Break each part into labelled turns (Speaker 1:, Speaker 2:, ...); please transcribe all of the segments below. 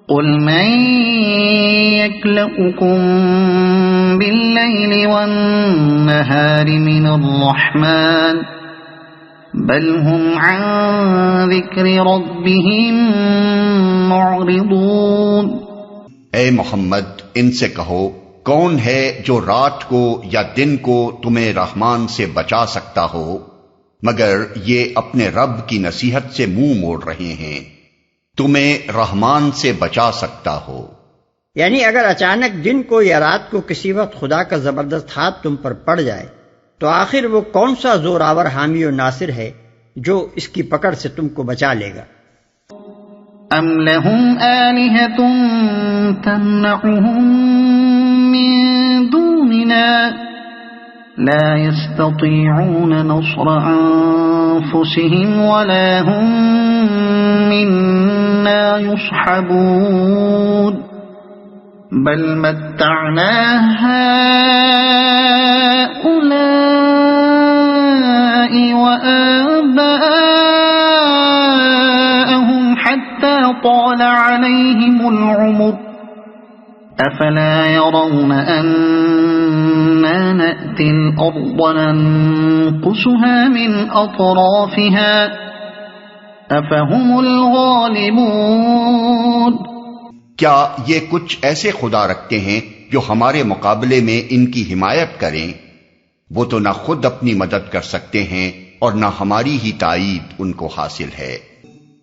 Speaker 1: قل من يكلؤكم بالليل والنهار من الرحمن بل هم عن ذکر ربهم معرضون۔
Speaker 2: اے محمد ان سے کہو، کون ہے جو رات کو یا دن کو تمہیں رحمان سے بچا سکتا ہو، مگر یہ اپنے رب کی نصیحت سے منہ موڑ رہے ہیں۔ تمہیں رحمان سے بچا سکتا ہو،
Speaker 3: یعنی اگر اچانک دن کو یا رات کو کسی وقت خدا کا زبردست ہاتھ تم پر پڑ جائے تو آخر وہ کون سا زوراور حامی و ناصر ہے جو اس کی پکڑ سے تم کو بچا لے گا؟
Speaker 1: ام لهم آلهة تمنعهم من دوننا لا يستطيعون نصر أنفسهم ولا هم منا يصحبون بل متعنا هؤلاء وآباءهم حتى طال عليهم العمر أفلا يرون أنا نأتي الأرض ننقصها من أطرافها أفهم الغالبون۔
Speaker 2: کیا یہ کچھ ایسے خدا رکھتے ہیں جو ہمارے مقابلے میں ان کی حمایت کریں؟ وہ تو نہ خود اپنی مدد کر سکتے ہیں اور نہ ہماری ہی تائید ان کو حاصل ہے۔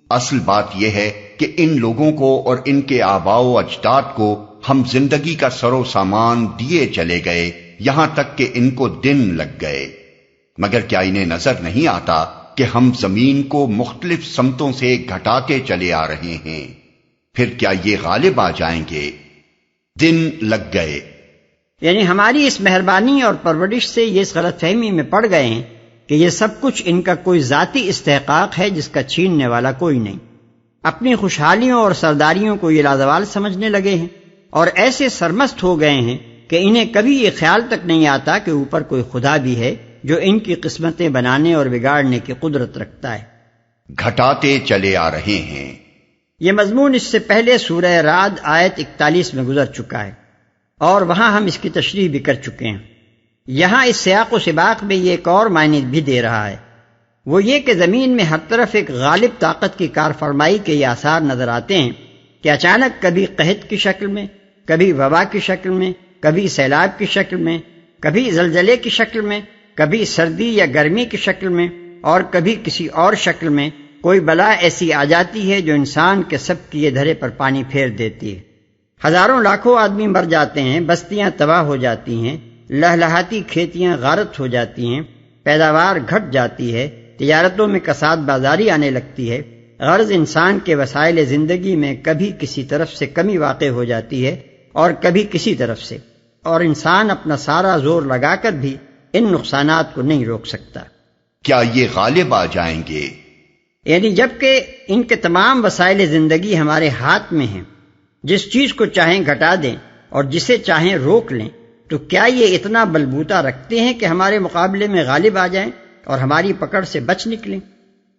Speaker 2: اصل بات یہ ہے کہ ان لوگوں کو اور ان کے آباء و اجداد کو ہم زندگی کا سر و سامان دیے چلے گئے، یہاں تک کہ ان کو دن لگ گئے، مگر کیا انہیں نظر نہیں آتا کہ ہم زمین کو مختلف سمتوں سے گھٹاتے چلے آ رہے ہیں؟ پھر کیا یہ غالب آ جائیں گے؟ دن لگ گئے،
Speaker 3: یعنی ہماری اس مہربانی اور پرورش سے یہ اس غلط فہمی میں پڑ گئے ہیں کہ یہ سب کچھ ان کا کوئی ذاتی استحقاق ہے جس کا چھیننے والا کوئی نہیں۔ اپنی خوشحالیوں اور سرداریوں کو یہ لازوال سمجھنے لگے ہیں اور ایسے سرمست ہو گئے ہیں کہ انہیں کبھی یہ خیال تک نہیں آتا کہ اوپر کوئی خدا بھی ہے جو ان کی قسمتیں بنانے اور بگاڑنے کی قدرت رکھتا ہے۔
Speaker 2: گھٹاتے چلے آ رہے ہیں۔
Speaker 3: یہ مضمون اس سے پہلے سورہ رعد آیت 41 میں گزر چکا ہے اور وہاں ہم اس کی تشریح بھی کر چکے ہیں۔ یہاں اس سیاق و سباق میں یہ ایک اور معنی بھی دے رہا ہے، وہ یہ کہ زمین میں ہر طرف ایک غالب طاقت کی کارفرمائی کے یہ آثار نظر آتے ہیں کہ اچانک کبھی قحط کی شکل میں، کبھی وبا کی شکل میں، کبھی سیلاب کی شکل میں، کبھی زلزلے کی شکل میں، کبھی سردی یا گرمی کی شکل میں اور کبھی کسی اور شکل میں کوئی بلا ایسی آ جاتی ہے جو انسان کے سب کیے دھرے پر پانی پھیر دیتی ہے۔ ہزاروں لاکھوں آدمی مر جاتے ہیں، بستیاں تباہ ہو جاتی ہیں، لہلہاتی کھیتیاں غارت ہو جاتی ہیں، پیداوار گھٹ جاتی ہے، تجارتوں میں کساد بازاری آنے لگتی ہے، غرض انسان کے وسائل زندگی میں کبھی کسی طرف سے کمی واقع ہو جاتی ہے اور کبھی کسی طرف سے، اور انسان اپنا سارا زور لگا کر بھی ان نقصانات کو نہیں روک سکتا۔
Speaker 2: کیا یہ غالب آ جائیں گے؟
Speaker 3: یعنی جبکہ ان کے تمام وسائل زندگی ہمارے ہاتھ میں ہیں، جس چیز کو چاہیں گھٹا دیں اور جسے چاہیں روک لیں، تو کیا یہ اتنا بلبوتا رکھتے ہیں کہ ہمارے مقابلے میں غالب آ جائیں اور ہماری پکڑ سے بچ نکلیں؟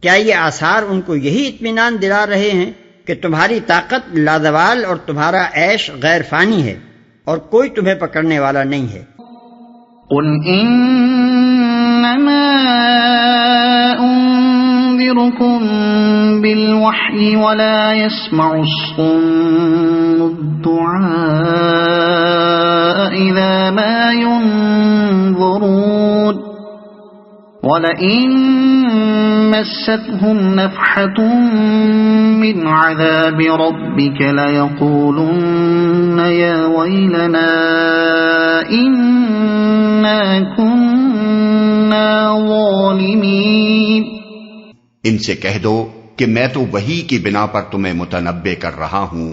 Speaker 3: کیا یہ آثار ان کو یہی اطمینان دلا رہے ہیں کہ تمہاری طاقت لازوال اور تمہارا عیش غیر فانی ہے اور کوئی تمہیں پکڑنے والا نہیں ہے؟
Speaker 1: قل انما انذركم بالوحی ولا يسمع الصم الدعاء اذا ما ينظرون وَلَئِن مَسَّتْهُمْ نَفْحَةٌ مِّنْ عَذَابِ رَبِّكَ لَيَقُولُنَّ يَا وَيْلَنَا إِنَّا كُنَّا ظَالِمِينَ۔
Speaker 2: ان سے کہہ دو کہ میں تو وحی کی بنا پر تمہیں متنبع کر رہا ہوں،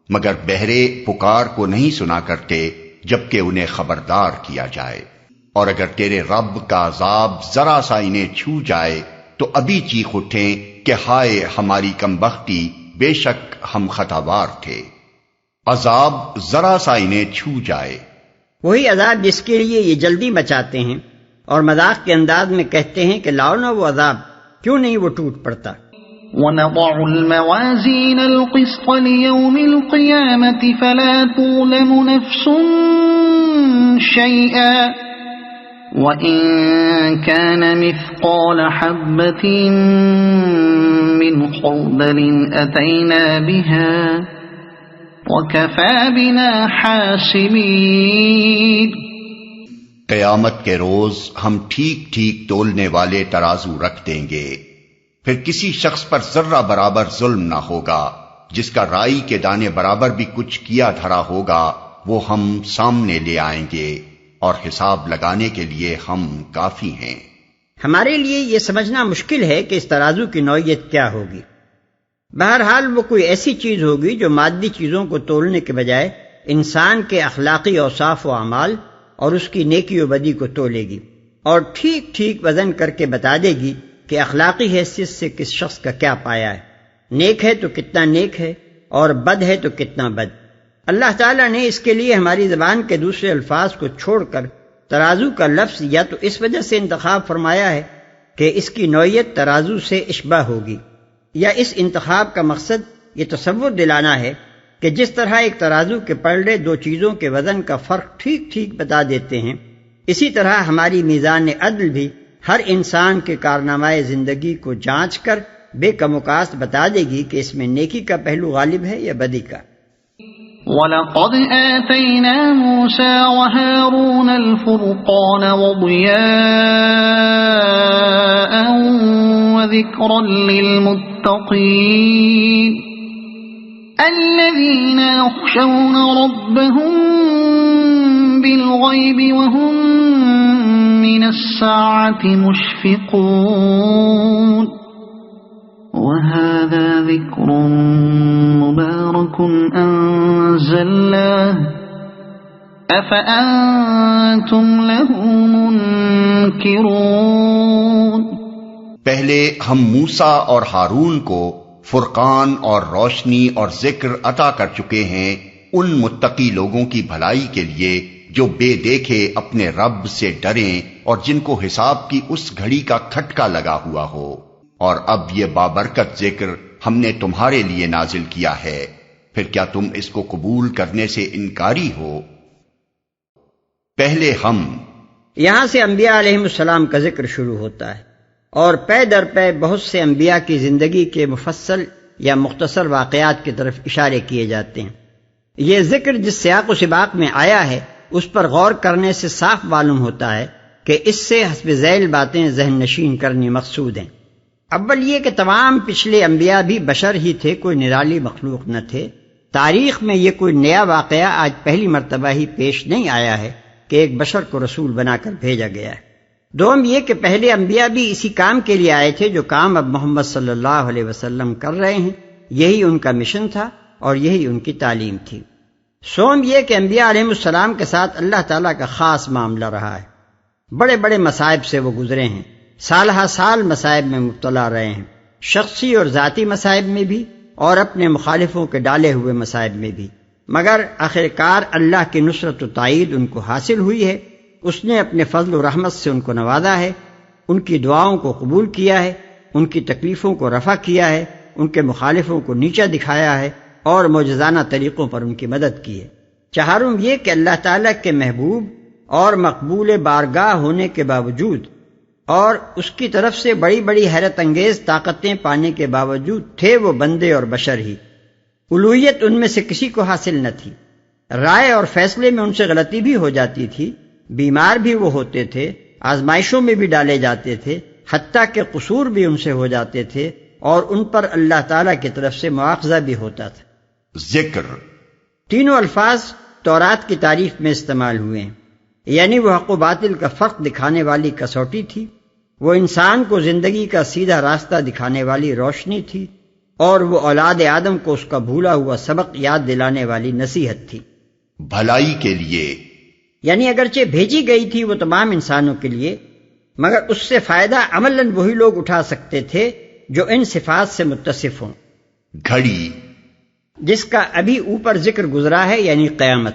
Speaker 2: مگر بہرے پکار کو نہیں سنا کرتے جبکہ انہیں خبردار کیا جائے، اور اگر تیرے رب کا عذاب ذرا سا انہیں چھو جائے تو ابھی چیخ اٹھیں کہ ہائے ہماری کمبختی، بے شک ہم خطاوار تھے۔ عذاب ذرا سا انہیں چھو جائے،
Speaker 3: وہی عذاب جس کے لیے یہ جلدی مچاتے ہیں اور مذاق کے انداز میں کہتے ہیں کہ لاؤ نا وہ عذاب، کیوں نہیں وہ ٹوٹ پڑتا۔
Speaker 1: ونضع الموازين القسط ليوم القيامة فلا تظلم نفس شيئا وإن كان مثقال حبة من خردل أتينا بها وكفى بنا حاسبين۔
Speaker 2: قیامت کے روز ہم ٹھیک ٹھیک تولنے والے ترازو رکھ دیں گے، پھر کسی شخص پر ذرہ برابر ظلم نہ ہوگا، جس کا رائی کے دانے برابر بھی کچھ کیا دھرا ہوگا وہ ہم سامنے لے آئیں گے، اور حساب لگانے کے لیے ہم کافی ہیں۔
Speaker 3: ہمارے لیے یہ سمجھنا مشکل ہے کہ اس ترازو کی نوعیت کیا ہوگی۔ بہرحال وہ کوئی ایسی چیز ہوگی جو مادی چیزوں کو تولنے کے بجائے انسان کے اخلاقی اوصاف و اعمال اور اس کی نیکی و بدی کو تولے گی، اور ٹھیک ٹھیک وزن کر کے بتا دے گی کہ اخلاقی حیثیت سے کس شخص کا کیا پایا ہے، نیک ہے تو کتنا نیک ہے اور بد ہے تو کتنا بد۔ اللہ تعالیٰ نے اس کے لیے ہماری زبان کے دوسرے الفاظ کو چھوڑ کر ترازو کا لفظ یا تو اس وجہ سے انتخاب فرمایا ہے کہ اس کی نوعیت ترازو سے اشباہ ہوگی، یا اس انتخاب کا مقصد یہ تصور دلانا ہے کہ جس طرح ایک ترازو کے پلڑے دو چیزوں کے وزن کا فرق ٹھیک ٹھیک بتا دیتے ہیں، اسی طرح ہماری میزان عدل بھی ہر انسان کے کارنامہ زندگی کو جانچ کر بے کم و کاست بتا دے گی کہ اس میں نیکی کا پہلو غالب ہے یا بدی کا۔
Speaker 1: وَلَقَدْ آتَيْنَا مُوسَى وَهَارُونَ الْفُرْقَانَ وَضِيَاءً وَذِكْرًا لِّلْمُتَّقِينَ الَّذِينَ يَخْشَوْنَ رَبَّهُم بِالْغَيْبِ وَهُم مِّنَ السَّاعَةِ مُشْفِقُونَ وَهَذَا ذِكْرٌ مُبَارَكٌ أَنزَلْنَاهُ أَفَأَنتُمْ لَهُ مُنكِرُونَ۔
Speaker 2: پہلے ہم موسیٰ اور ہارون کو فرقان اور روشنی اور ذکر عطا کر چکے ہیں ان متقی لوگوں کی بھلائی کے لیے جو بے دیکھے اپنے رب سے ڈریں اور جن کو حساب کی اس گھڑی کا کھٹکا لگا ہوا ہو، اور اب یہ بابرکت ذکر ہم نے تمہارے لیے نازل کیا ہے، پھر کیا تم اس کو قبول کرنے سے انکاری ہو؟ پہلے ہم،
Speaker 3: یہاں سے انبیاء علیہم السلام کا ذکر شروع ہوتا ہے، اور پے در پے بہت سے انبیاء کی زندگی کے مفصل یا مختصر واقعات کی طرف اشارے کیے جاتے ہیں۔ یہ ذکر جس سیاق و سباق میں آیا ہے اس پر غور کرنے سے صاف معلوم ہوتا ہے کہ اس سے حسب ذیل باتیں ذہن نشین کرنی مقصود ہیں۔ اول یہ کہ تمام پچھلے انبیاء بھی بشر ہی تھے، کوئی نرالی مخلوق نہ تھے۔ تاریخ میں یہ کوئی نیا واقعہ آج پہلی مرتبہ ہی پیش نہیں آیا ہے کہ ایک بشر کو رسول بنا کر بھیجا گیا ہے۔ دوم یہ کہ پہلے انبیاء بھی اسی کام کے لیے آئے تھے جو کام اب محمد صلی اللہ علیہ وسلم کر رہے ہیں، یہی ان کا مشن تھا اور یہی ان کی تعلیم تھی۔ سوم یہ کہ انبیاء علیہ السلام کے ساتھ اللہ تعالیٰ کا خاص معاملہ رہا ہے، بڑے بڑے مصائب سے وہ گزرے ہیں، سال ہر سال مصائب میں مبتلا رہے ہیں، شخصی اور ذاتی مصائب میں بھی اور اپنے مخالفوں کے ڈالے ہوئے مصائب میں بھی، مگر آخرکار اللہ کی نصرت و تائید ان کو حاصل ہوئی ہے۔ اس نے اپنے فضل و رحمت سے ان کو نوازا ہے، ان کی دعاؤں کو قبول کیا ہے، ان کی تکلیفوں کو رفع کیا ہے، ان کے مخالفوں کو نیچا دکھایا ہے اور معجزانہ طریقوں پر ان کی مدد کی ہے۔ چہارم یہ کہ اللہ تعالیٰ کے محبوب اور مقبول بارگاہ ہونے کے باوجود اور اس کی طرف سے بڑی بڑی حیرت انگیز طاقتیں پانے کے باوجود تھے وہ بندے اور بشر ہی، الوہیت ان میں سے کسی کو حاصل نہ تھی، رائے اور فیصلے میں ان سے غلطی بھی ہو جاتی تھی، بیمار بھی وہ ہوتے تھے، آزمائشوں میں بھی ڈالے جاتے تھے، حتیٰ کہ قصور بھی ان سے ہو جاتے تھے اور ان پر اللہ تعالیٰ کی طرف سے مواخذہ بھی ہوتا تھا۔
Speaker 2: ذکر
Speaker 3: تینوں الفاظ تورات کی تعریف میں استعمال ہوئے ہیں، یعنی وہ حق و باطل کا فرق دکھانے والی کسوٹی تھی، وہ انسان کو زندگی کا سیدھا راستہ دکھانے والی روشنی تھی، اور وہ اولاد آدم کو اس کا بھولا ہوا سبق یاد دلانے والی نصیحت تھی۔
Speaker 2: بھلائی کے لیے،
Speaker 3: یعنی اگرچہ بھیجی گئی تھی وہ تمام انسانوں کے لیے، مگر اس سے فائدہ عملاً وہی لوگ اٹھا سکتے تھے جو ان صفات سے متصف ہوں۔
Speaker 2: گھڑی،
Speaker 3: جس کا ابھی اوپر ذکر گزرا ہے، یعنی قیامت۔